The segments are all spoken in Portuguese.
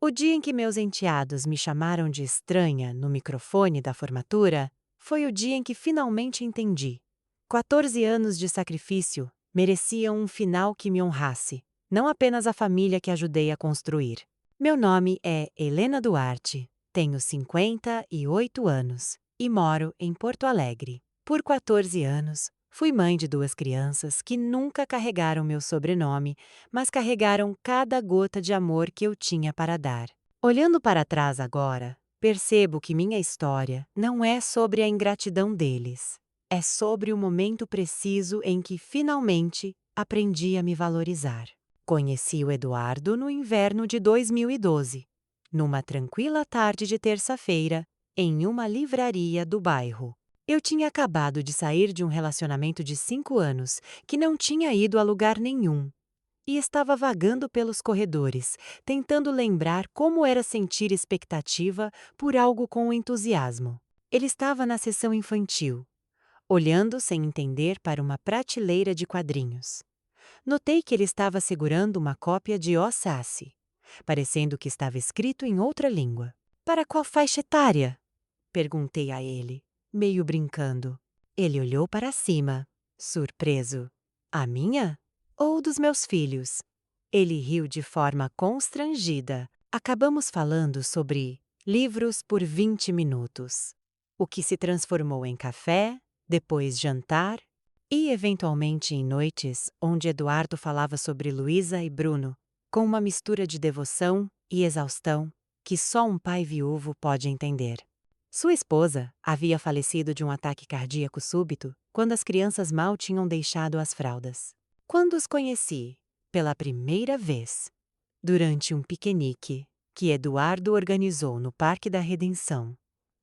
O dia em que meus enteados me chamaram de estranha no microfone da formatura foi o dia em que finalmente entendi. 14 anos de sacrifício mereciam um final que me honrasse, não apenas a família que ajudei a construir. Meu nome é Helena Duarte, tenho 58 anos e moro em Porto Alegre. Por 14 anos, fui mãe de 2 crianças que nunca carregaram meu sobrenome, mas carregaram cada gota de amor que eu tinha para dar. Olhando para trás agora, percebo que minha história não é sobre a ingratidão deles. É sobre o momento preciso em que finalmente aprendi a me valorizar. Conheci o Eduardo no inverno de 2012, numa tranquila tarde de terça-feira, em uma livraria do bairro. Eu tinha acabado de sair de um relacionamento de 5 anos que não tinha ido a lugar nenhum. E estava vagando pelos corredores, tentando lembrar como era sentir expectativa por algo com entusiasmo. Ele estava na seção infantil, olhando sem entender para uma prateleira de quadrinhos. Notei que ele estava segurando uma cópia de O Saci, parecendo que estava escrito em outra língua. Para qual faixa etária? Perguntei a ele, meio brincando. Ele olhou para cima, surpreso. A minha? Ou dos meus filhos? Ele riu de forma constrangida. Acabamos falando sobre livros por 20 minutos. O que se transformou em café, depois jantar e, eventualmente, em noites onde Eduardo falava sobre Luísa e Bruno, com uma mistura de devoção e exaustão que só um pai viúvo pode entender. Sua esposa havia falecido de um ataque cardíaco súbito quando as crianças mal tinham deixado as fraldas. Quando os conheci, pela primeira vez, durante um piquenique que Eduardo organizou no Parque da Redenção,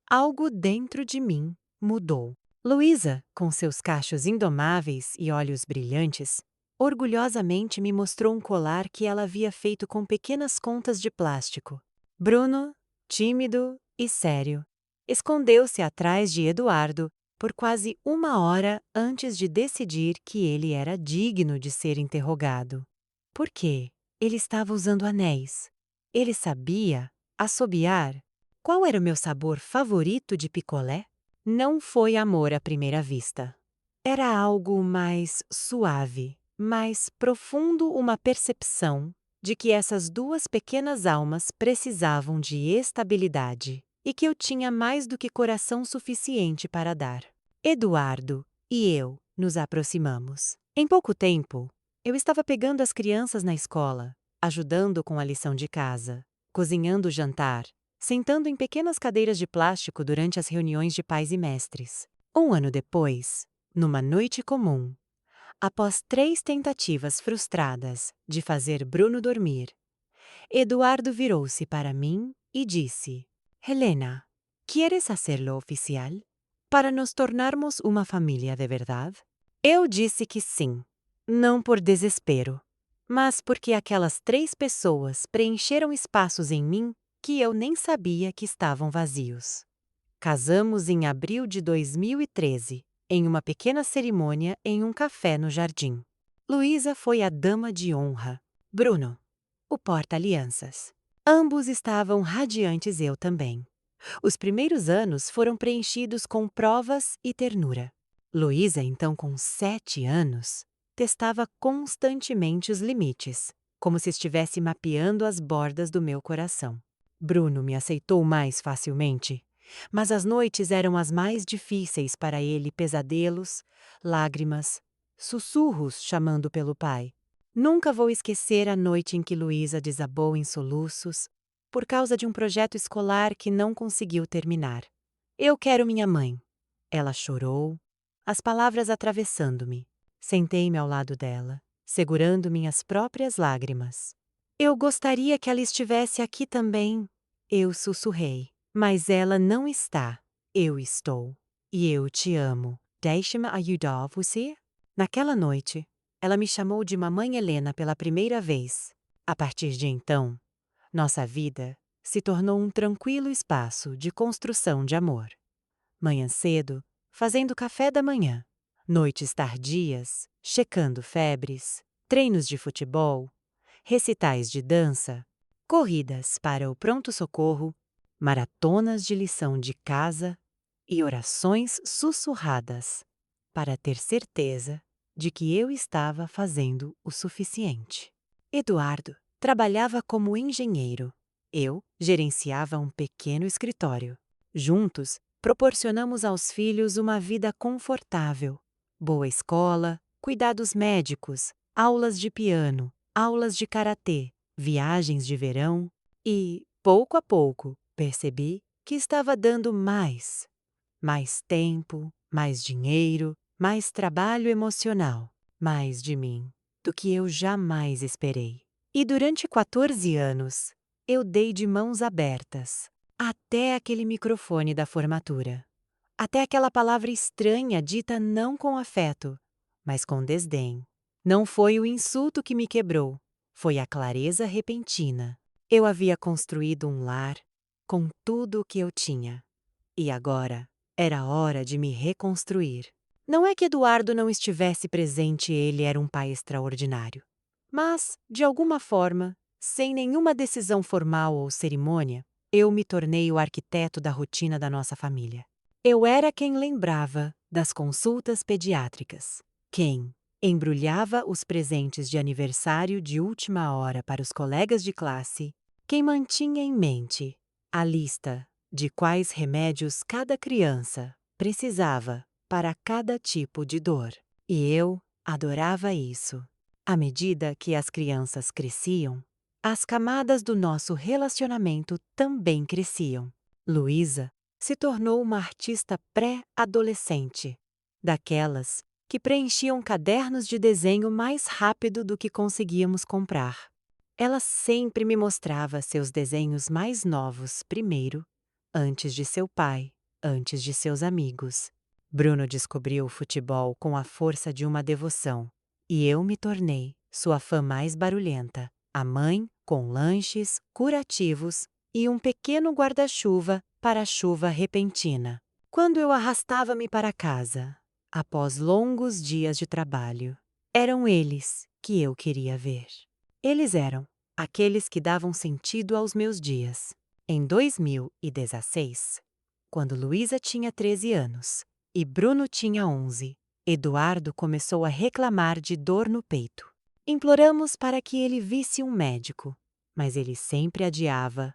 algo dentro de mim mudou. Luísa, com seus cachos indomáveis e olhos brilhantes, orgulhosamente me mostrou um colar que ela havia feito com pequenas contas de plástico. Bruno, tímido e sério, escondeu-se atrás de Eduardo por quase 1 hora antes de decidir que ele era digno de ser interrogado. Por quê? Ele estava usando anéis. Ele sabia assobiar. Qual era o meu sabor favorito de picolé? Não foi amor à primeira vista. Era algo mais suave, mais profundo, uma percepção de que essas duas pequenas almas precisavam de estabilidade e que eu tinha mais do que coração suficiente para dar. Eduardo e eu nos aproximamos. Em pouco tempo, eu estava pegando as crianças na escola, ajudando com a lição de casa, cozinhando o jantar, sentando em pequenas cadeiras de plástico durante as reuniões de pais e mestres. 1 ano depois, numa noite comum, após 3 tentativas frustradas de fazer Bruno dormir, Eduardo virou-se para mim e disse: Helena, ¿quieres hacerlo oficial? Para nos tornarmos uma família de verdade? Eu disse que sim, não por desespero, mas porque aquelas 3 pessoas preencheram espaços em mim que eu nem sabia que estavam vazios. Casamos em abril de 2013, em uma pequena cerimônia em um café no jardim. Luísa foi a dama de honra. Bruno, o porta-alianças. Ambos estavam radiantes, eu também. Os primeiros anos foram preenchidos com provas e ternura. Luísa, então com 7 anos, testava constantemente os limites, como se estivesse mapeando as bordas do meu coração. Bruno me aceitou mais facilmente, mas as noites eram as mais difíceis para ele, pesadelos, lágrimas, sussurros chamando pelo pai. Nunca vou esquecer a noite em que Luísa desabou em soluços por causa de um projeto escolar que não conseguiu terminar. Eu quero minha mãe. Ela chorou, as palavras atravessando-me. Sentei-me ao lado dela, segurando minhas próprias lágrimas. Eu gostaria que ela estivesse aqui também. Eu sussurrei. Mas ela não está. Eu estou. E eu te amo. Deixe-me ajudar você? Naquela noite, ela me chamou de Mamãe Helena pela primeira vez. A partir de então, nossa vida se tornou um tranquilo espaço de construção de amor. Manhã cedo, fazendo café da manhã. Noites tardias, checando febres. Treinos de futebol. Recitais de dança. Corridas para o pronto-socorro, maratonas de lição de casa e orações sussurradas para ter certeza de que eu estava fazendo o suficiente. Eduardo trabalhava como engenheiro. Eu gerenciava um pequeno escritório. Juntos, proporcionamos aos filhos uma vida confortável, boa escola, cuidados médicos, aulas de piano, aulas de karatê, viagens de verão e, pouco a pouco, percebi que estava dando mais. Mais tempo, mais dinheiro, mais trabalho emocional, mais de mim do que eu jamais esperei. E durante 14 anos, eu dei de mãos abertas, até aquele microfone da formatura, até aquela palavra estranha dita não com afeto, mas com desdém. Não foi o insulto que me quebrou, foi a clareza repentina. Eu havia construído um lar com tudo o que eu tinha. E agora era hora de me reconstruir. Não é que Eduardo não estivesse presente, ele era um pai extraordinário. Mas, de alguma forma, sem nenhuma decisão formal ou cerimônia, eu me tornei o arquiteto da rotina da nossa família. Eu era quem lembrava das consultas pediátricas, quem embrulhava os presentes de aniversário de última hora para os colegas de classe, quem mantinha em mente a lista de quais remédios cada criança precisava para cada tipo de dor. E eu adorava isso. À medida que as crianças cresciam, as camadas do nosso relacionamento também cresciam. Luísa se tornou uma artista pré-adolescente, daquelas que preenchiam cadernos de desenho mais rápido do que conseguíamos comprar. Ela sempre me mostrava seus desenhos mais novos primeiro, antes de seu pai, antes de seus amigos. Bruno descobriu o futebol com a força de uma devoção, e eu me tornei sua fã mais barulhenta, a mãe com lanches, curativos e um pequeno guarda-chuva para a chuva repentina. Quando eu arrastava-me para casa, após longos dias de trabalho, eram eles que eu queria ver. Eles eram aqueles que davam sentido aos meus dias. Em 2016, quando Luísa tinha 13 anos e Bruno tinha 11, Eduardo começou a reclamar de dor no peito. Imploramos para que ele visse um médico, mas ele sempre adiava.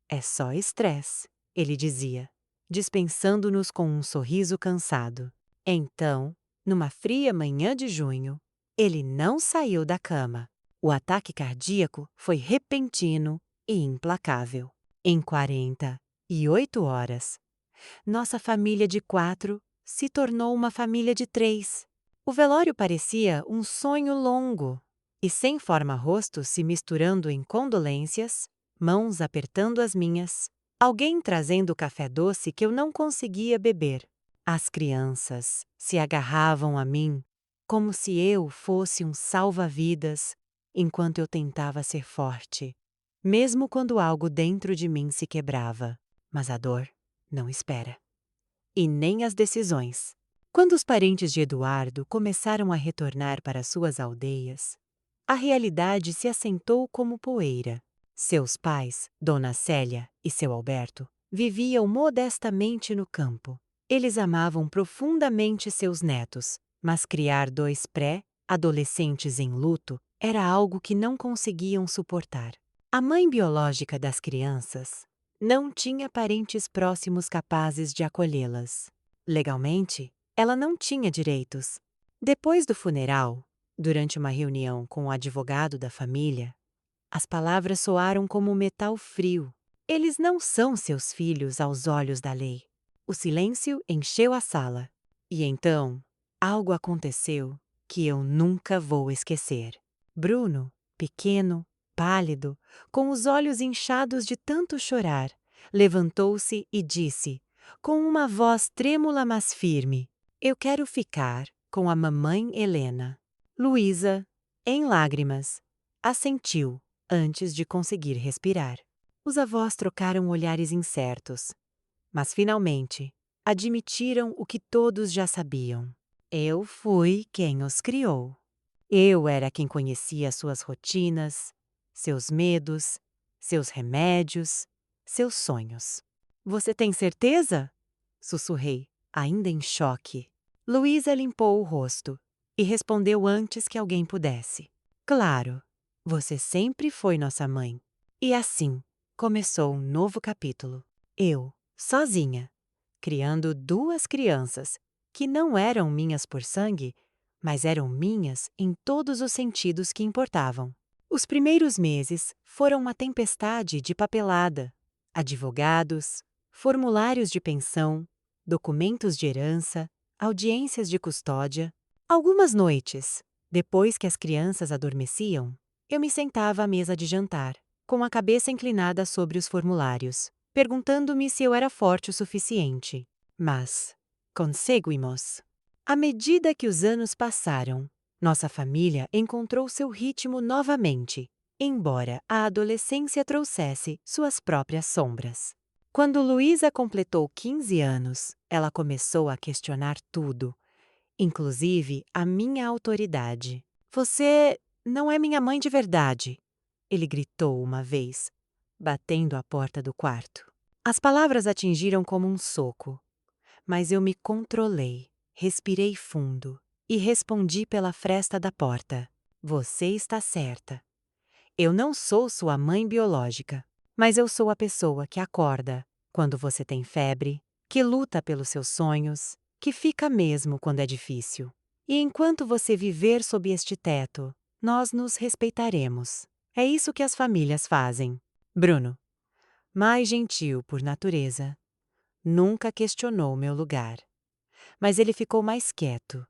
É só estresse, ele dizia, dispensando-nos com um sorriso cansado. Então, numa fria manhã de junho, ele não saiu da cama. O ataque cardíaco foi repentino e implacável. Em 48 horas, nossa família de 4 se tornou uma família de 3. O velório parecia um sonho longo, e sem forma-rosto se misturando em condolências, mãos apertando as minhas, alguém trazendo café doce que eu não conseguia beber. As crianças se agarravam a mim como se eu fosse um salva-vidas, enquanto eu tentava ser forte, mesmo quando algo dentro de mim se quebrava. Mas a dor não espera. E nem as decisões. Quando os parentes de Eduardo começaram a retornar para suas aldeias, a realidade se assentou como poeira. Seus pais, Dona Célia e seu Alberto, viviam modestamente no campo. Eles amavam profundamente seus netos, mas criar 2 pré-adolescentes em luto era algo que não conseguiam suportar. A mãe biológica das crianças não tinha parentes próximos capazes de acolhê-las. Legalmente, ela não tinha direitos. Depois do funeral, durante uma reunião com o advogado da família, as palavras soaram como metal frio. Eles não são seus filhos aos olhos da lei. O silêncio encheu a sala. E então, algo aconteceu que eu nunca vou esquecer. Bruno, pequeno, pálido, com os olhos inchados de tanto chorar, levantou-se e disse, com uma voz trêmula mas firme: "Eu quero ficar com a mamãe Helena." Luísa, em lágrimas, assentiu antes de conseguir respirar. Os avós trocaram olhares incertos, mas finalmente admitiram o que todos já sabiam. Eu fui quem os criou. Eu era quem conhecia suas rotinas, seus medos, seus remédios, seus sonhos. Você tem certeza? Sussurrei, ainda em choque. Luísa limpou o rosto e respondeu antes que alguém pudesse. Claro, você sempre foi nossa mãe. E assim começou um novo capítulo. Eu, sozinha, criando duas crianças que não eram minhas por sangue, mas eram minhas em todos os sentidos que importavam. Os primeiros meses foram uma tempestade de papelada, advogados, formulários de pensão, documentos de herança, audiências de custódia. Algumas noites, depois que as crianças adormeciam, eu me sentava à mesa de jantar, com a cabeça inclinada sobre os formulários, perguntando-me se eu era forte o suficiente. Mas conseguimos. À medida que os anos passaram, nossa família encontrou seu ritmo novamente, embora a adolescência trouxesse suas próprias sombras. Quando Luísa completou 15 anos, ela começou a questionar tudo, inclusive a minha autoridade. Você não é minha mãe de verdade, ele gritou uma vez, batendo a porta do quarto. As palavras atingiram como um soco, mas eu me controlei, respirei fundo e respondi pela fresta da porta. Você está certa. Eu não sou sua mãe biológica, mas eu sou a pessoa que acorda quando você tem febre, que luta pelos seus sonhos, que fica mesmo quando é difícil. E enquanto você viver sob este teto, nós nos respeitaremos. É isso que as famílias fazem. Bruno, mais gentil por natureza, nunca questionou meu lugar. Mas ele ficou mais quieto,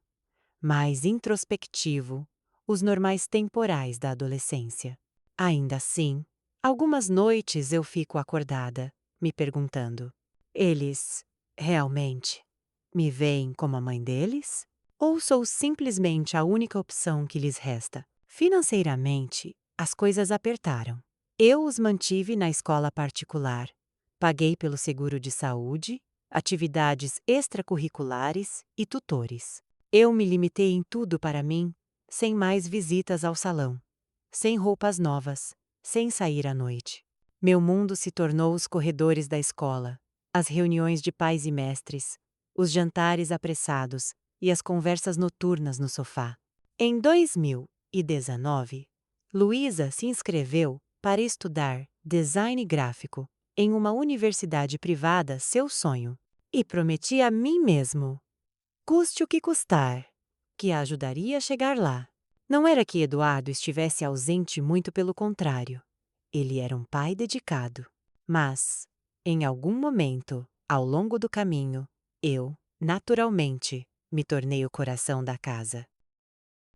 mais introspectivo, os normais temporais da adolescência. Ainda assim, algumas noites eu fico acordada, me perguntando: eles realmente me veem como a mãe deles? Ou sou simplesmente a única opção que lhes resta? Financeiramente, as coisas apertaram. Eu os mantive na escola particular, paguei pelo seguro de saúde, atividades extracurriculares e tutores. Eu me limitei em tudo para mim, sem mais visitas ao salão, sem roupas novas, sem sair à noite. Meu mundo se tornou os corredores da escola, as reuniões de pais e mestres, os jantares apressados e as conversas noturnas no sofá. Em 2019, Luísa se inscreveu para estudar design gráfico em uma universidade privada, seu sonho, e prometi a mim mesmo, custe o que custar, que a ajudaria a chegar lá. Não era que Eduardo estivesse ausente, muito pelo contrário. Ele era um pai dedicado. Mas, em algum momento, ao longo do caminho, eu, naturalmente, me tornei o coração da casa.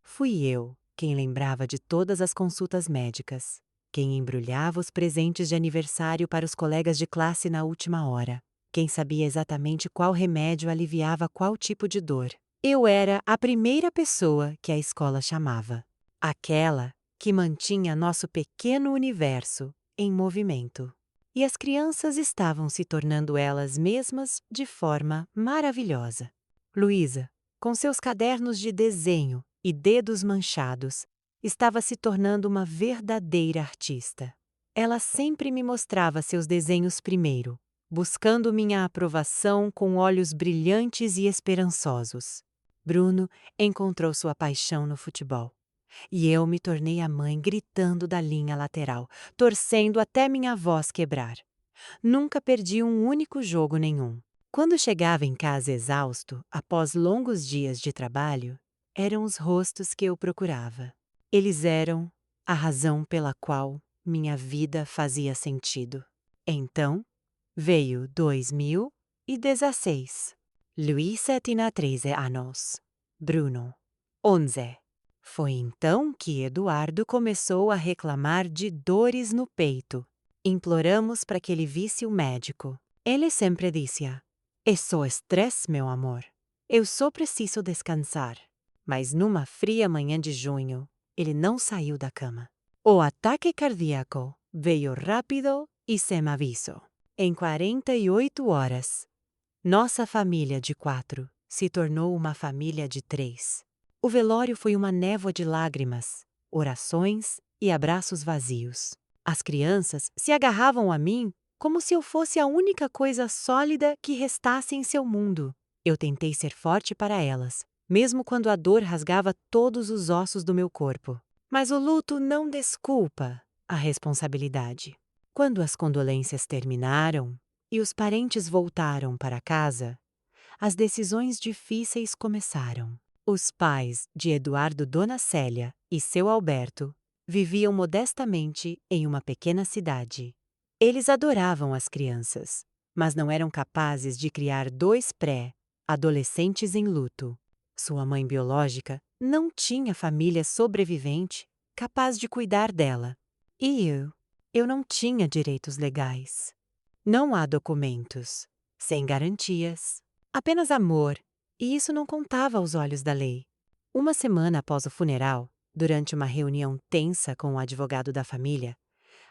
Fui eu quem lembrava de todas as consultas médicas, quem embrulhava os presentes de aniversário para os colegas de classe na última hora, quem sabia exatamente qual remédio aliviava qual tipo de dor. Eu era a primeira pessoa que a escola chamava, aquela que mantinha nosso pequeno universo em movimento. E as crianças estavam se tornando elas mesmas de forma maravilhosa. Luísa, com seus cadernos de desenho e dedos manchados, estava se tornando uma verdadeira artista. Ela sempre me mostrava seus desenhos primeiro, buscando minha aprovação com olhos brilhantes e esperançosos. Bruno encontrou sua paixão no futebol. E eu me tornei a mãe gritando da linha lateral, torcendo até minha voz quebrar. Nunca perdi um único jogo nenhum. Quando chegava em casa exausto, após longos dias de trabalho, eram os rostos que eu procurava. Eles eram a razão pela qual minha vida fazia sentido. Então, veio 2016. Luísa tinha 13 anos. Bruno, 11. Foi então que Eduardo começou a reclamar de dores no peito. Imploramos para que ele visse o médico. Ele sempre dizia: é só estresse, meu amor. Eu só preciso descansar. Mas numa fria manhã de junho, ele não saiu da cama. O ataque cardíaco veio rápido e sem aviso. Em 48 horas, nossa família de 4 se tornou uma família de 3. O velório foi uma névoa de lágrimas, orações e abraços vazios. As crianças se agarravam a mim como se eu fosse a única coisa sólida que restasse em seu mundo. Eu tentei ser forte para elas, mesmo quando a dor rasgava todos os ossos do meu corpo. Mas o luto não desculpa a responsabilidade. Quando as condolências terminaram e os parentes voltaram para casa, as decisões difíceis começaram. Os pais de Eduardo Dona Célia e seu Alberto viviam modestamente em uma pequena cidade. Eles adoravam as crianças, mas não eram capazes de criar dois pré-adolescentes em luto. Sua mãe biológica não tinha família sobrevivente capaz de cuidar dela. E eu não tinha direitos legais. Não há documentos, sem garantias, apenas amor, e isso não contava aos olhos da lei. Uma semana após o funeral, durante uma reunião tensa com o advogado da família,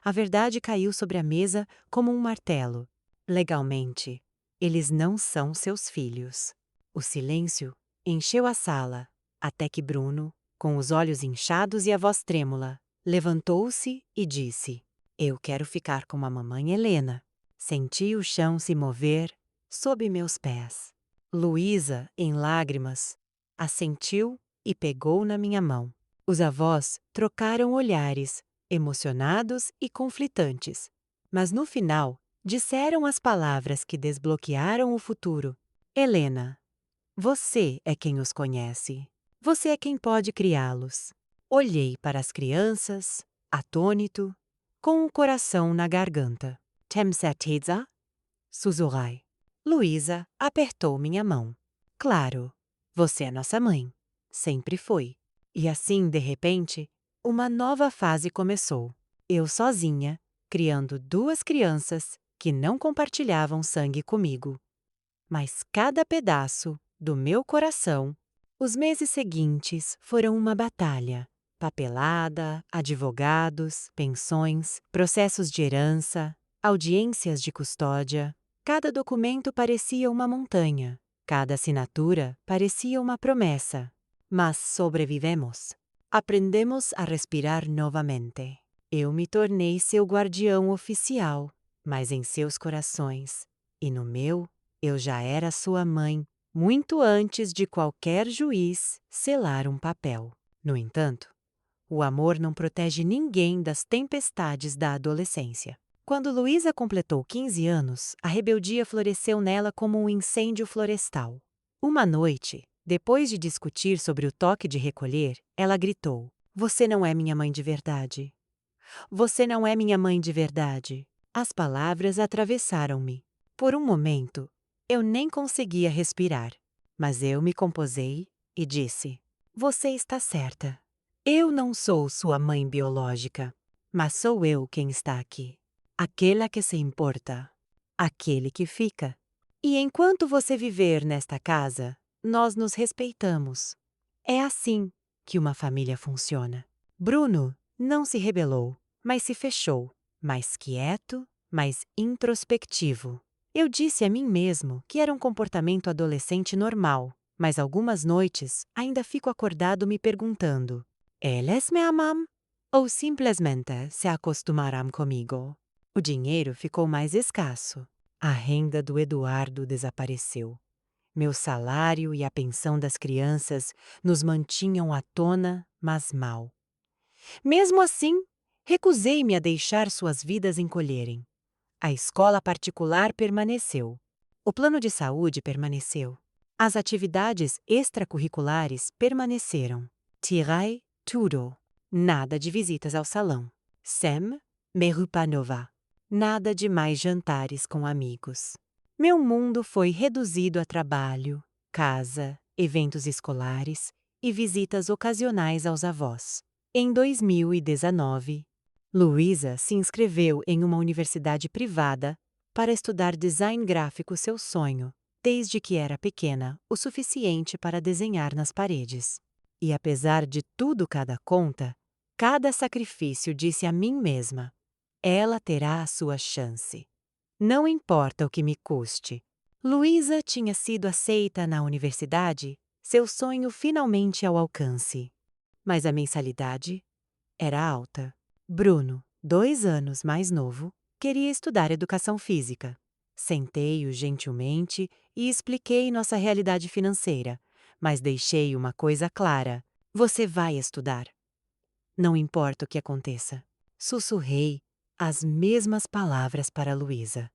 a verdade caiu sobre a mesa como um martelo. Legalmente, eles não são seus filhos. O silêncio encheu a sala, até que Bruno, com os olhos inchados e a voz trêmula, levantou-se e disse: "Eu quero ficar com a mamãe Helena." Senti o chão se mover sob meus pés. Luísa, em lágrimas, assentiu e pegou na minha mão. Os avós trocaram olhares, emocionados e conflitantes. Mas no final, disseram as palavras que desbloquearam o futuro. "Helena, você é quem os conhece. Você é quem pode criá-los." Olhei para as crianças, atônito, com o coração na garganta. "Temsetidza?" Sussurrai. Luísa apertou minha mão. "Claro, você é nossa mãe. Sempre foi." E assim, de repente, uma nova fase começou. Eu sozinha, criando duas crianças que não compartilhavam sangue comigo. Mas cada pedaço do meu coração, os meses seguintes foram uma batalha. Papelada, advogados, pensões, processos de herança, audiências de custódia. Cada documento parecia uma montanha. Cada assinatura parecia uma promessa. Mas sobrevivemos. Aprendemos a respirar novamente. Eu me tornei seu guardião oficial, mas em seus corações. E no meu, eu já era sua mãe, muito antes de qualquer juiz selar um papel. No entanto, o amor não protege ninguém das tempestades da adolescência. Quando Luísa completou 15 anos, a rebeldia floresceu nela como um incêndio florestal. Uma noite, depois de discutir sobre o toque de recolher, ela gritou: "Você não é minha mãe de verdade. Você não é minha mãe de verdade." As palavras atravessaram-me. Por um momento, eu nem conseguia respirar. Mas eu me composei e disse: "Você está certa. Eu não sou sua mãe biológica, mas sou eu quem está aqui. Aquela que se importa. Aquele que fica. E enquanto você viver nesta casa, nós nos respeitamos." É assim que uma família funciona. Bruno não se rebelou, mas se fechou, mais quieto, mais introspectivo. Eu disse a mim mesmo que era um comportamento adolescente normal, mas algumas noites ainda fico acordado me perguntando: "Eles me amam? Ou simplesmente se acostumarão comigo?" O dinheiro ficou mais escasso. A renda do Eduardo desapareceu. Meu salário e a pensão das crianças nos mantinham à tona, mas mal. Mesmo assim, recusei-me a deixar suas vidas encolherem. A escola particular permaneceu. O plano de saúde permaneceu. As atividades extracurriculares permaneceram. Tirei tudo. Nada de visitas ao salão. Sem me rupanova. Nada de mais jantares com amigos. Meu mundo foi reduzido a trabalho, casa, eventos escolares e visitas ocasionais aos avós. Em 2019, Luísa se inscreveu em uma universidade privada para estudar design gráfico, seu sonho, desde que era pequena, o suficiente para desenhar nas paredes. E apesar de tudo cada conta, cada sacrifício, disse a mim mesma: ela terá a sua chance. Não importa o que me custe. Luísa tinha sido aceita na universidade, seu sonho finalmente ao alcance. Mas a mensalidade era alta. Bruno 2 anos mais novo, queria estudar educação física. Sentei-o gentilmente e expliquei nossa realidade financeira, mas deixei uma coisa clara: você vai estudar. Não importa o que aconteça. Sussurrei as mesmas palavras para Luísa.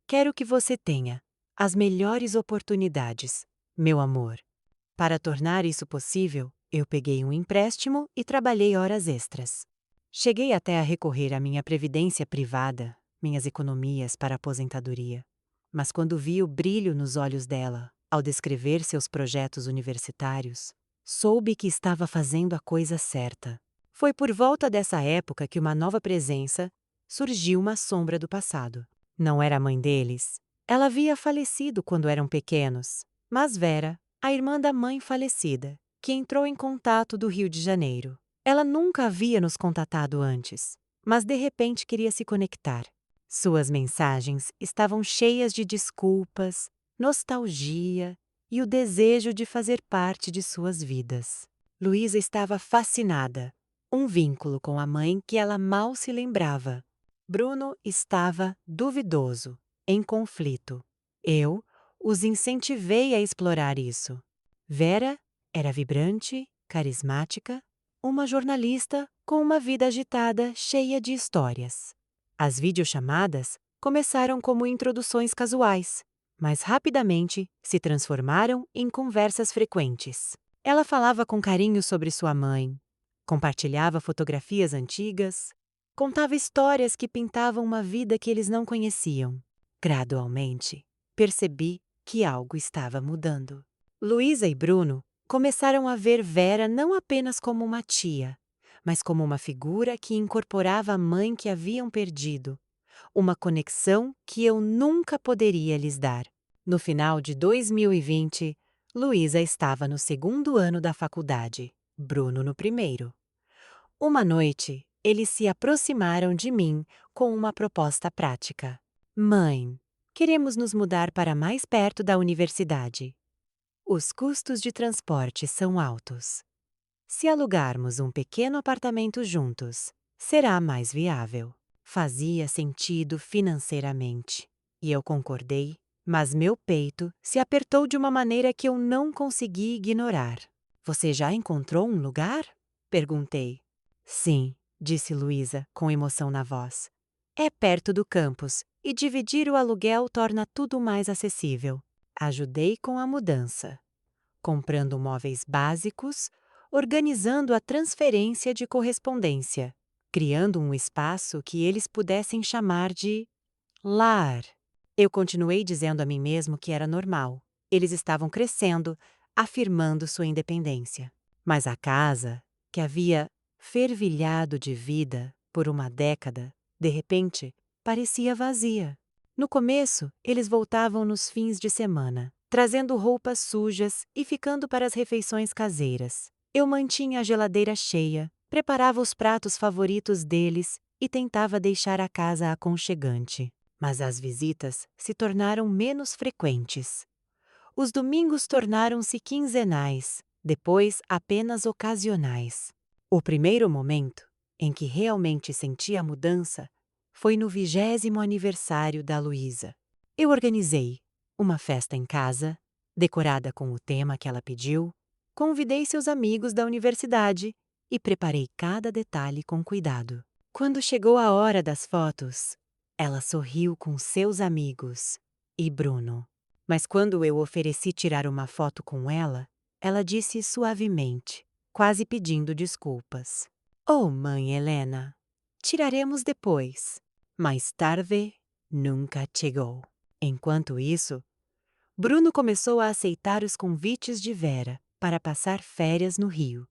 Quero que você tenha as melhores oportunidades, meu amor. Para tornar isso possível, eu peguei um empréstimo e trabalhei horas extras. Cheguei até a recorrer à minha previdência privada, minhas economias para a aposentadoria. Mas quando vi o brilho nos olhos dela, ao descrever seus projetos universitários, soube que estava fazendo a coisa certa. Foi por volta dessa época que uma nova presença surgiu, uma sombra do passado. Não era a mãe deles. Ela havia falecido quando eram pequenos, mas Vera, a irmã da mãe falecida, que entrou em contato do Rio de Janeiro. Ela nunca havia nos contatado antes, mas de repente queria se conectar. Suas mensagens estavam cheias de desculpas, nostalgia e o desejo de fazer parte de suas vidas. Luísa estava fascinada, um vínculo com a mãe que ela mal se lembrava. Bruno estava duvidoso, em conflito. Eu os incentivei a explorar isso. Vera era vibrante, carismática, uma jornalista com uma vida agitada, cheia de histórias. As videochamadas começaram como introduções casuais, mas rapidamente se transformaram em conversas frequentes. Ela falava com carinho sobre sua mãe, compartilhava fotografias antigas, contava histórias que pintavam uma vida que eles não conheciam. Gradualmente, percebi que algo estava mudando. Luísa e Bruno começaram a ver Vera não apenas como uma tia, mas como uma figura que incorporava a mãe que haviam perdido, uma conexão que eu nunca poderia lhes dar. No final de 2020, Luísa estava no 2º ano da faculdade, Bruno no 1º. Uma noite, eles se aproximaram de mim com uma proposta prática. Mãe, queremos nos mudar para mais perto da universidade. Os custos de transporte são altos. Se alugarmos um pequeno apartamento juntos, será mais viável. Fazia sentido financeiramente. E eu concordei, mas meu peito se apertou de uma maneira que eu não consegui ignorar. Você já encontrou um lugar? Perguntei. Sim, disse Luísa, com emoção na voz. É perto do campus e dividir o aluguel torna tudo mais acessível. Ajudei com a mudança, comprando móveis básicos, organizando a transferência de correspondência, criando um espaço que eles pudessem chamar de lar. Eu continuei dizendo a mim mesmo que era normal. Eles estavam crescendo, afirmando sua independência. Mas a casa, que havia fervilhado de vida por uma década, de repente, parecia vazia. No começo, eles voltavam nos fins de semana, trazendo roupas sujas e ficando para as refeições caseiras. Eu mantinha a geladeira cheia, preparava os pratos favoritos deles e tentava deixar a casa aconchegante. Mas as visitas se tornaram menos frequentes. Os domingos tornaram-se quinzenais, depois apenas ocasionais. O primeiro momento em que realmente senti a mudança foi no 20º aniversário da Luísa. Eu organizei uma festa em casa, decorada com o tema que ela pediu, convidei seus amigos da universidade e preparei cada detalhe com cuidado. Quando chegou a hora das fotos, ela sorriu com seus amigos e Bruno. Mas quando eu ofereci tirar uma foto com ela, ela disse suavemente, quase pedindo desculpas. Oh, mãe Helena, tiraremos depois. Mais tarde, nunca chegou. Enquanto isso, Bruno começou a aceitar os convites de Vera para passar férias no Rio.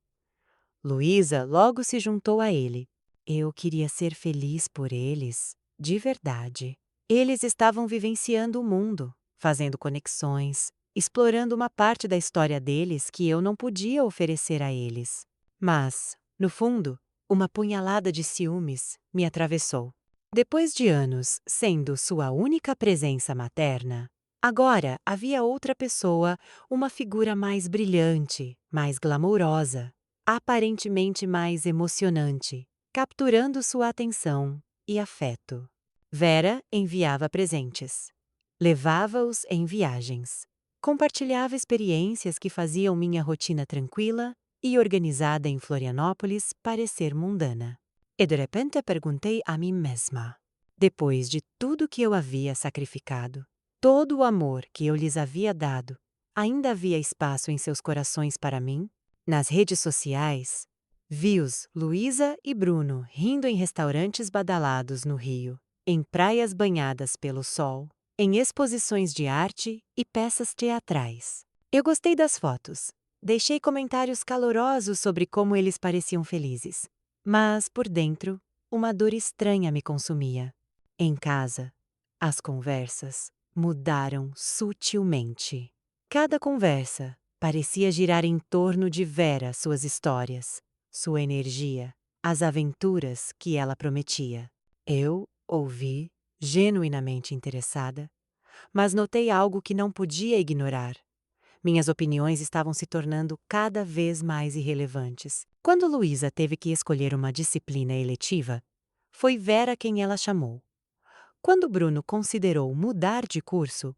Luísa logo se juntou a ele. Eu queria ser feliz por eles, de verdade. Eles estavam vivenciando o mundo, fazendo conexões, explorando uma parte da história deles que eu não podia oferecer a eles. Mas, no fundo, uma punhalada de ciúmes me atravessou. Depois de anos sendo sua única presença materna, agora havia outra pessoa, uma figura mais brilhante, mais glamourosa, aparentemente mais emocionante. capturando sua atenção e afeto. Vera enviava presentes. Levava-os em viagens. Compartilhava experiências que faziam minha rotina tranquila e organizada em Florianópolis parecer mundana. E de repente perguntei a mim mesma: depois de tudo que eu havia sacrificado, todo o amor que eu lhes havia dado, ainda havia espaço em seus corações para mim? Nas redes sociais, vi-os, Luísa e Bruno, rindo em restaurantes badalados no Rio, em praias banhadas pelo sol, em exposições de arte e peças teatrais. Eu gostei das fotos. Deixei comentários calorosos sobre como eles pareciam felizes. Mas, por dentro, uma dor estranha me consumia. Em casa, as conversas mudaram sutilmente. Cada conversa parecia girar em torno de Vera, suas histórias, sua energia, as aventuras que ela prometia. Eu ouvi, genuinamente interessada, mas notei algo que não podia ignorar. Minhas opiniões estavam se tornando cada vez mais irrelevantes. Quando Luísa teve que escolher uma disciplina eletiva, foi Vera quem ela chamou. Quando Bruno considerou mudar de curso,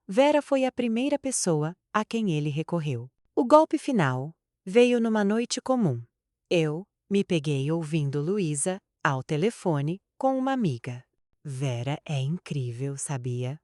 Vera foi a primeira pessoa a quem ele recorreu. O golpe final veio numa noite comum. Eu me peguei ouvindo Luísa, ao telefone, com uma amiga. Vera é incrível, sabia?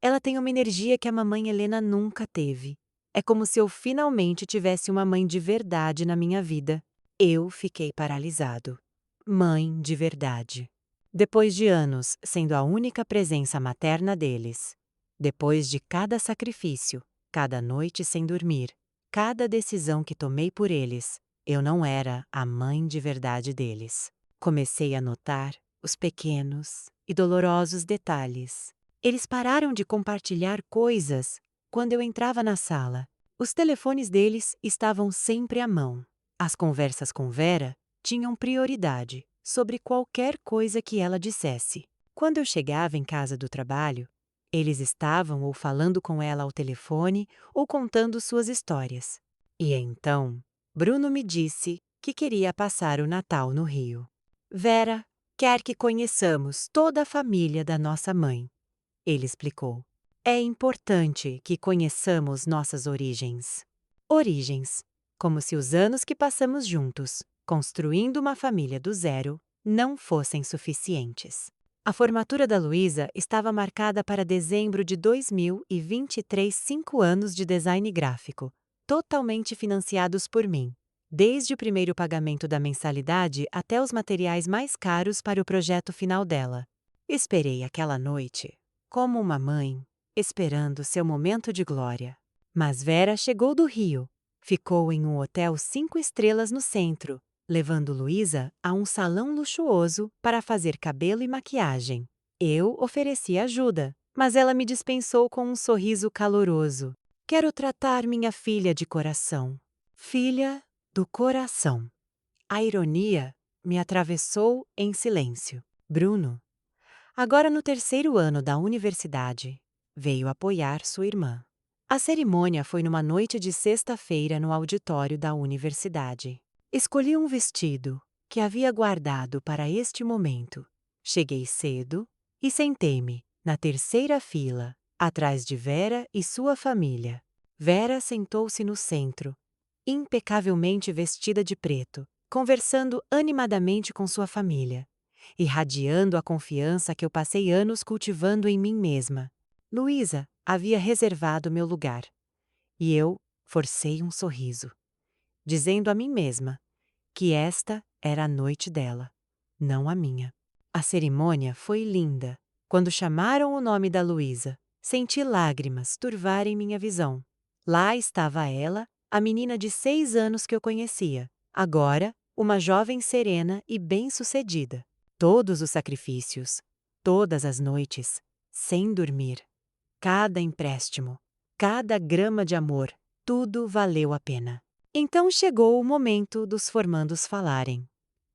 Ela tem uma energia que a mamãe Helena nunca teve. É como se eu finalmente tivesse uma mãe de verdade na minha vida. Eu fiquei paralisado. Mãe de verdade. Depois de anos sendo a única presença materna deles, depois de cada sacrifício, cada noite sem dormir, cada decisão que tomei por eles, eu não era a mãe de verdade deles. Comecei a notar os pequenos e dolorosos detalhes. Eles pararam de compartilhar coisas quando eu entrava na sala. Os telefones deles estavam sempre à mão. As conversas com Vera tinham prioridade sobre qualquer coisa que ela dissesse. Quando eu chegava em casa do trabalho, eles estavam ou falando com ela ao telefone ou contando suas histórias. E então, Bruno me disse que queria passar o Natal no Rio. Vera quer que conheçamos toda a família da nossa mãe, ele explicou. É importante que conheçamos nossas origens. Origens, como se os anos que passamos juntos, construindo uma família do zero, não fossem suficientes. A formatura da Luísa estava marcada para dezembro de 2023, 5 anos de design gráfico, totalmente financiados por mim, desde o primeiro pagamento da mensalidade até os materiais mais caros para o projeto final dela. Esperei aquela noite como uma mãe, esperando seu momento de glória. Mas Vera chegou do Rio, ficou em um hotel 5 estrelas no centro, levando Luísa a um salão luxuoso para fazer cabelo e maquiagem. Eu ofereci ajuda, mas ela me dispensou com um sorriso caloroso. Quero tratar minha filha de coração. Filha do coração. A ironia me atravessou em silêncio. Bruno, agora no 3º ano da universidade, veio apoiar sua irmã. A cerimônia foi numa noite de sexta-feira no auditório da universidade. Escolhi um vestido que havia guardado para este momento. Cheguei cedo e sentei-me na 3ª fila, atrás de Vera e sua família. Vera sentou-se no centro, impecavelmente vestida de preto, conversando animadamente com sua família, irradiando a confiança que eu passei anos cultivando em mim mesma. Luísa havia reservado meu lugar, e eu forcei um sorriso, dizendo a mim mesma que esta era a noite dela, não a minha. A cerimônia foi linda. Quando chamaram o nome da Luísa, senti lágrimas turvarem minha visão. Lá estava ela, a menina de 6 anos que eu conhecia, agora uma jovem serena e bem-sucedida. Todos os sacrifícios, todas as noites, sem dormir, cada empréstimo, cada grama de amor, tudo valeu a pena. Então chegou o momento dos formandos falarem.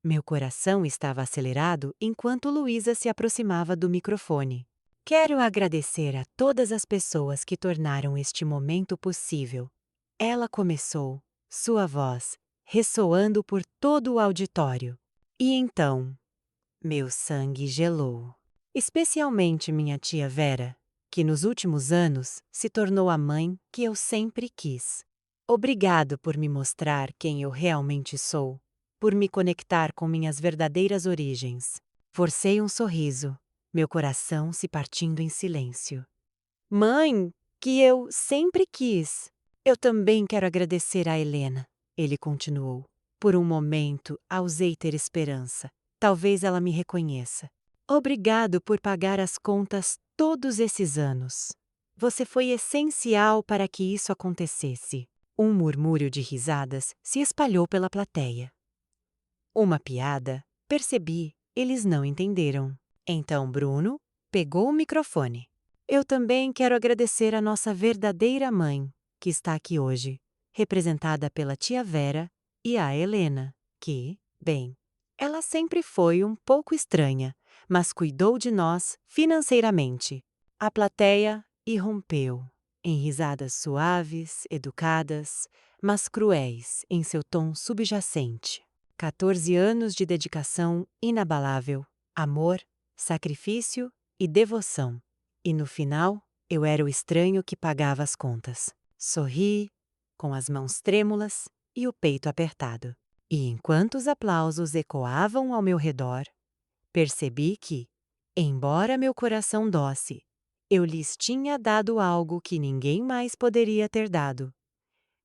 Meu coração estava acelerado enquanto Luísa se aproximava do microfone. Quero agradecer a todas as pessoas que tornaram este momento possível. Ela começou, sua voz ressoando por todo o auditório. E então, meu sangue gelou. Especialmente minha tia Vera, que nos últimos anos se tornou a mãe que eu sempre quis. Obrigado por me mostrar quem eu realmente sou, por me conectar com minhas verdadeiras origens. Forcei um sorriso, meu coração se partindo em silêncio. Mãe, que eu sempre quis. Eu também quero agradecer a Helena, ele continuou. Por um momento, ousei ter esperança. Talvez ela me reconheça. Obrigado por pagar as contas todos esses anos. Você foi essencial para que isso acontecesse. Um murmúrio de risadas se espalhou pela plateia. Uma piada? Percebi, eles não entenderam. Então Bruno pegou o microfone. Eu também quero agradecer a nossa verdadeira mãe, que está aqui hoje, representada pela tia Vera e a Helena, que, bem, ela sempre foi um pouco estranha, mas cuidou de nós financeiramente. A plateia irrompeu, em risadas suaves, educadas, mas cruéis em seu tom subjacente. 14 anos de dedicação inabalável, amor, sacrifício e devoção. E no final, eu era o estranho que pagava as contas. Sorri, com as mãos trêmulas e o peito apertado. E enquanto os aplausos ecoavam ao meu redor, percebi que, embora meu coração doce, eu lhes tinha dado algo que ninguém mais poderia ter dado.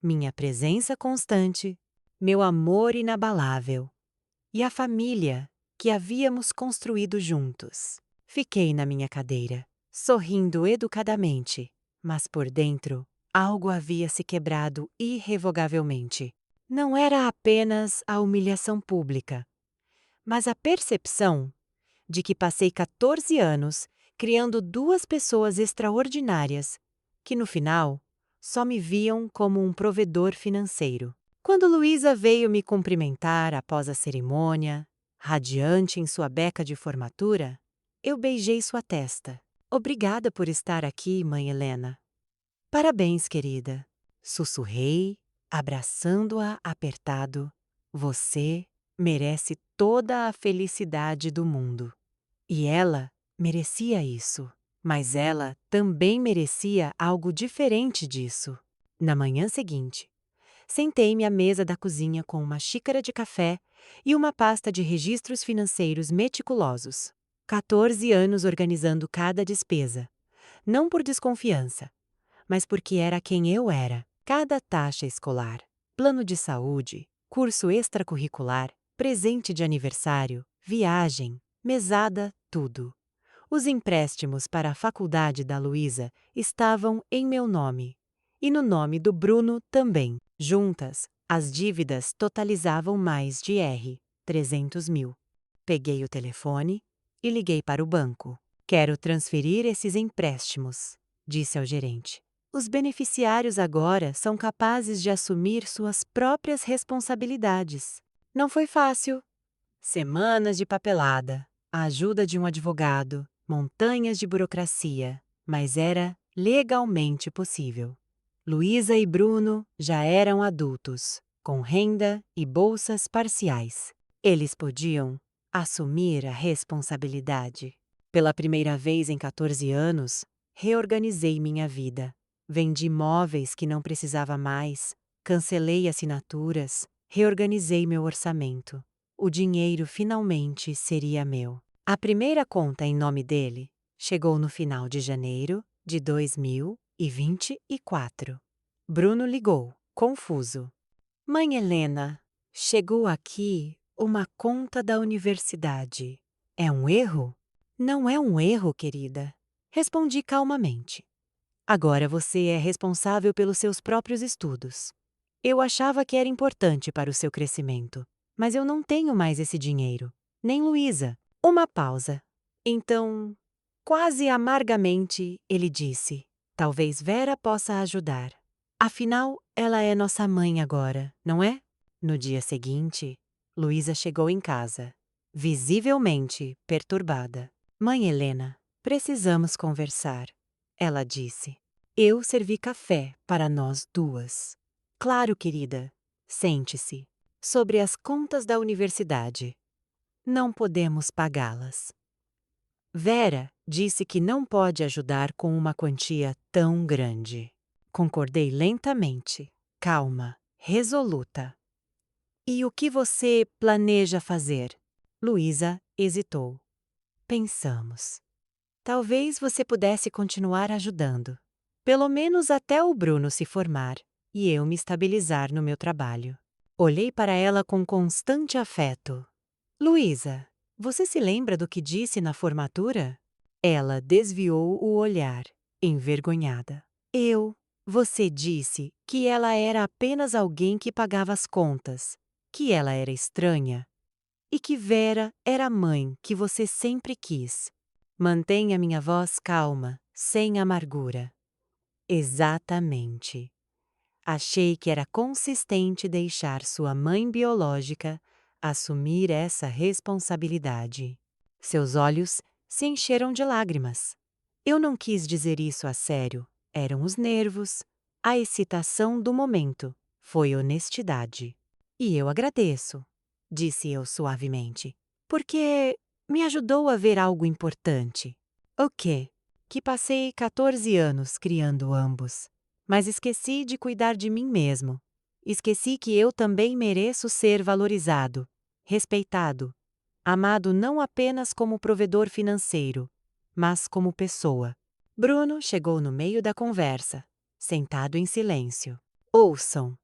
Minha presença constante, meu amor inabalável e a família que havíamos construído juntos. Fiquei na minha cadeira, sorrindo educadamente, mas por dentro algo havia se quebrado irrevogavelmente. Não era apenas a humilhação pública, mas a percepção de que passei 14 anos criando duas pessoas extraordinárias que, no final, só me viam como um provedor financeiro. Quando Luísa veio me cumprimentar após a cerimônia, radiante em sua beca de formatura, eu beijei sua testa. Obrigada por estar aqui, mãe Helena. Parabéns, querida. Sussurrei, abraçando-a apertado. Você merece toda a felicidade do mundo. E ela merecia isso, mas ela também merecia algo diferente disso. Na manhã seguinte, sentei-me à mesa da cozinha com uma xícara de café e uma pasta de registros financeiros meticulosos. 14 anos organizando cada despesa. Não por desconfiança, mas porque era quem eu era. Cada taxa escolar, plano de saúde, curso extracurricular, presente de aniversário, viagem, mesada, tudo. Os empréstimos para a faculdade da Luísa estavam em meu nome. E no nome do Bruno também. Juntas, as dívidas totalizavam mais de 300 mil. Peguei o telefone e liguei para o banco. Quero transferir esses empréstimos, disse ao gerente. Os beneficiários agora são capazes de assumir suas próprias responsabilidades. Não foi fácil. Semanas de papelada, a ajuda de um advogado, montanhas de burocracia, mas era legalmente possível. Luísa e Bruno já eram adultos, com renda e bolsas parciais. Eles podiam assumir a responsabilidade. Pela primeira vez em 14 anos, reorganizei minha vida. Vendi móveis que não precisava mais, cancelei assinaturas, reorganizei meu orçamento. O dinheiro finalmente seria meu. A primeira conta em nome dele chegou no final de janeiro de 2024. Bruno ligou, confuso. Mãe Helena, chegou aqui uma conta da universidade. É um erro? Não é um erro, querida. Respondi calmamente. Agora você é responsável pelos seus próprios estudos. Eu achava que era importante para o seu crescimento, mas eu não tenho mais esse dinheiro. Nem Luísa. Uma pausa. Então, quase amargamente, ele disse: talvez Vera possa ajudar. Afinal, ela é nossa mãe agora, não é? No dia seguinte, Luísa chegou em casa, visivelmente perturbada. Mãe Helena, precisamos conversar, ela disse. Eu servi café para nós duas. Claro, querida. Sente-se. Sobre as contas da universidade. não podemos pagá-las. Vera disse que não pode ajudar com uma quantia tão grande. Concordei lentamente, calma, resoluta. E o que você planeja fazer? Luísa hesitou. Pensamos. Talvez você pudesse continuar ajudando. Pelo menos até o Bruno se formar e eu me estabilizar no meu trabalho. Olhei para ela com constante afeto. Luísa, você se lembra do que disse na formatura? Ela desviou o olhar, envergonhada. Você disse que ela era apenas alguém que pagava as contas, que ela era estranha e que Vera era a mãe que você sempre quis. Mantenha minha voz calma, sem amargura. Exatamente. Achei que era consistente deixar sua mãe biológica assumir essa responsabilidade. Seus olhos se encheram de lágrimas. Eu não quis dizer isso a sério. Eram os nervos, a excitação do momento. Foi honestidade. E eu agradeço, disse eu suavemente, porque me ajudou a ver algo importante. O quê? Que passei 14 anos criando ambos. Mas esqueci de cuidar de mim mesmo. Esqueci que eu também mereço ser valorizado, respeitado, amado não apenas como provedor financeiro, mas como pessoa. Bruno chegou no meio da conversa, sentado em silêncio. Ouçam,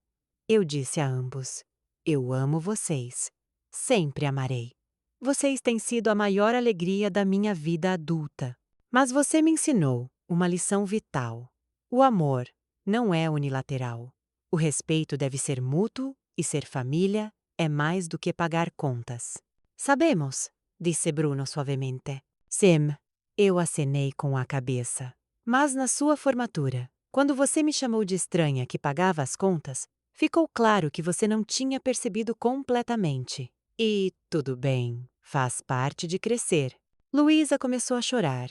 eu disse a ambos. Eu amo vocês. Sempre amarei. Vocês têm sido a maior alegria da minha vida adulta. Mas você me ensinou uma lição vital. O amor não é unilateral. O respeito deve ser mútuo e ser família é mais do que pagar contas. Sabemos, disse Bruno suavemente. Sim, eu acenei com a cabeça. Mas na sua formatura, quando você me chamou de estranha que pagava as contas, ficou claro que você não tinha percebido completamente. E, tudo bem, faz parte de crescer. Luísa começou a chorar.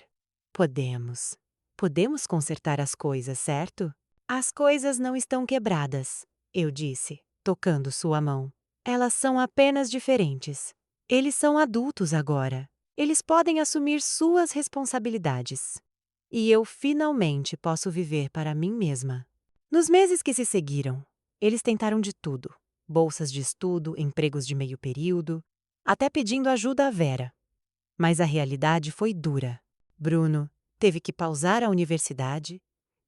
Podemos consertar as coisas, certo? As coisas não estão quebradas, eu disse, tocando sua mão. Elas são apenas diferentes. Eles são adultos agora. Eles podem assumir suas responsabilidades. E eu finalmente posso viver para mim mesma. Nos meses que se seguiram, eles tentaram de tudo: bolsas de estudo, empregos de meio período, até pedindo ajuda a Vera. Mas a realidade foi dura. Bruno teve que pausar a universidade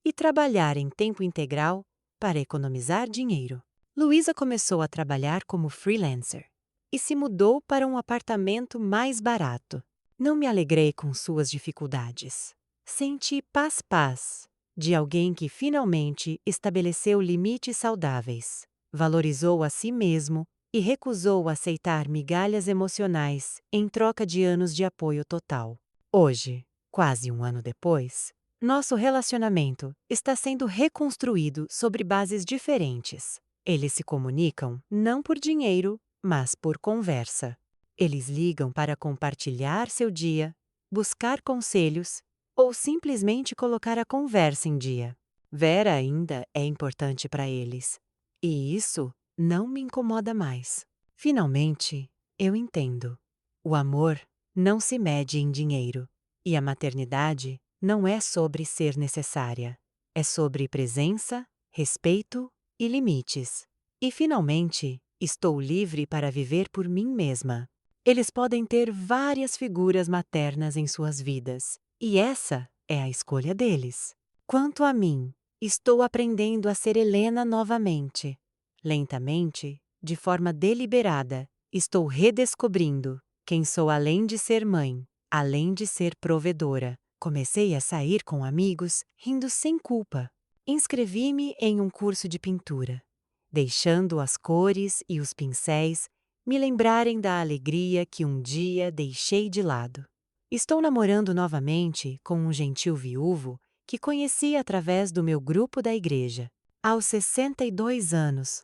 e trabalhar em tempo integral para economizar dinheiro. Luísa começou a trabalhar como freelancer e se mudou para um apartamento mais barato. Não me alegrei com suas dificuldades. Senti paz de alguém que finalmente estabeleceu limites saudáveis, valorizou a si mesmo e recusou aceitar migalhas emocionais em troca de anos de apoio total. Hoje, quase um ano depois, nosso relacionamento está sendo reconstruído sobre bases diferentes. Eles se comunicam não por dinheiro, mas por conversa. Eles ligam para compartilhar seu dia, buscar conselhos ou simplesmente colocar a conversa em dia. Vera ainda é importante para eles. E isso não me incomoda mais. Finalmente, eu entendo. O amor não se mede em dinheiro. E a maternidade não é sobre ser necessária. É sobre presença, respeito e limites. E finalmente, estou livre para viver por mim mesma. Eles podem ter várias figuras maternas em suas vidas, e essa é a escolha deles. Quanto a mim, estou aprendendo a ser Helena novamente. Lentamente, de forma deliberada, estou redescobrindo quem sou além de ser mãe, além de ser provedora. Comecei a sair com amigos, rindo sem culpa. Inscrevi-me em um curso de pintura, deixando as cores e os pincéis me lembrarem da alegria que um dia deixei de lado. Estou namorando novamente com um gentil viúvo que conheci através do meu grupo da igreja. Aos 62 anos,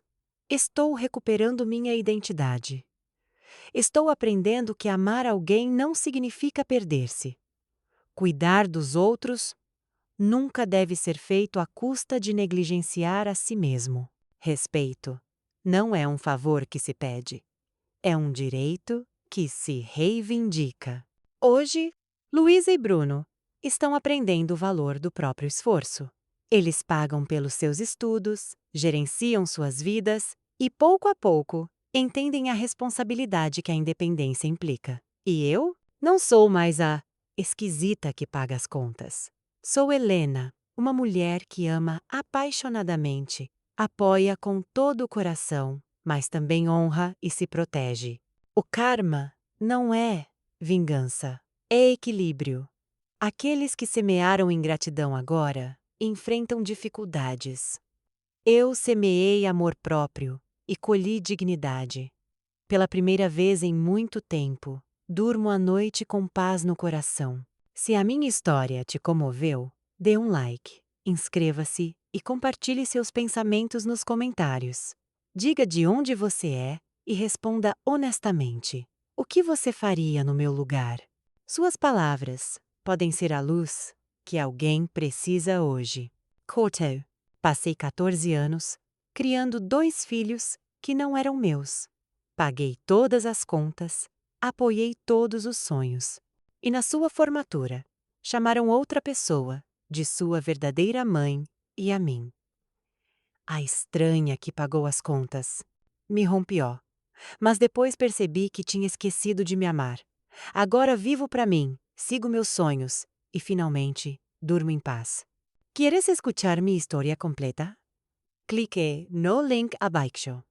estou recuperando minha identidade. Estou aprendendo que amar alguém não significa perder-se. Cuidar dos outros nunca deve ser feito à custa de negligenciar a si mesmo. Respeito não é um favor que se pede, é um direito que se reivindica. Hoje, Luísa e Bruno estão aprendendo o valor do próprio esforço. Eles pagam pelos seus estudos, gerenciam suas vidas e, pouco a pouco, entendem a responsabilidade que a independência implica. E eu? Não sou mais a esquisita que paga as contas. Sou Helena, uma mulher que ama apaixonadamente, apoia com todo o coração, mas também honra e se protege. O karma não é vingança, é equilíbrio. Aqueles que semearam ingratidão agora enfrentam dificuldades. Eu semeei amor próprio e colhi dignidade. Pela primeira vez em muito tempo, durmo à noite com paz no coração. Se a minha história te comoveu, dê um like, inscreva-se e compartilhe seus pensamentos nos comentários. Diga de onde você é e responda honestamente. O que você faria no meu lugar? Suas palavras podem ser a luz que alguém precisa hoje. Koto. Passei 14 anos criando 2 filhos que não eram meus. Paguei todas as contas, apoiei todos os sonhos. E na sua formatura, chamaram outra pessoa de sua verdadeira mãe e a mim. A estranha que pagou as contas. Me rompió. Mas depois percebi que tinha esquecido de me amar. Agora vivo para mim, sigo meus sonhos e finalmente durmo em paz. ¿Quieres escuchar mi historia completa? Clique no link abaixo.